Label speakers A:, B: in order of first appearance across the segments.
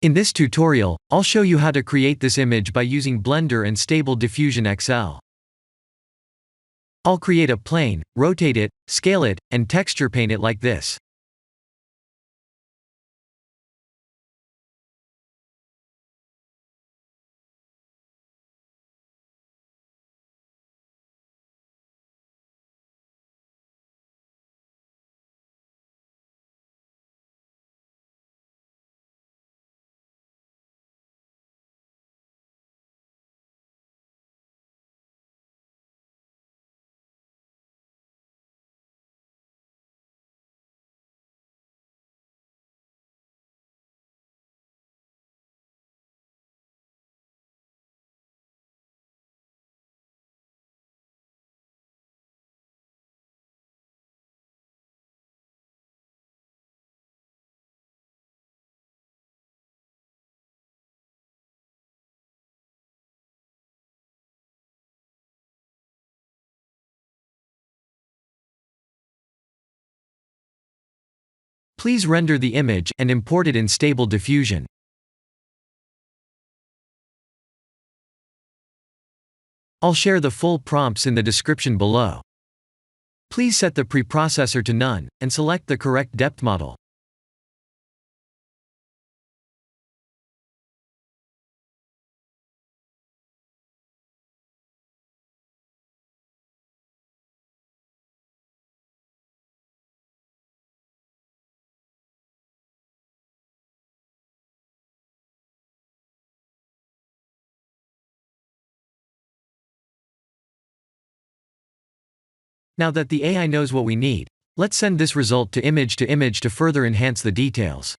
A: In this tutorial, I'll show you how to create this image by using Blender and Stable Diffusion XL. I'll create a plane, rotate it, scale it, and texture paint it like this. Please render the image and import it in Stable Diffusion. I'll share the full prompts in the description below. Please set the preprocessor to none, and select the correct depth model. Now that the AI knows what we need, let's send this result to image to further enhance the details.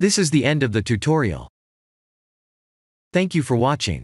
A: This is the end of the tutorial. Thank you for watching.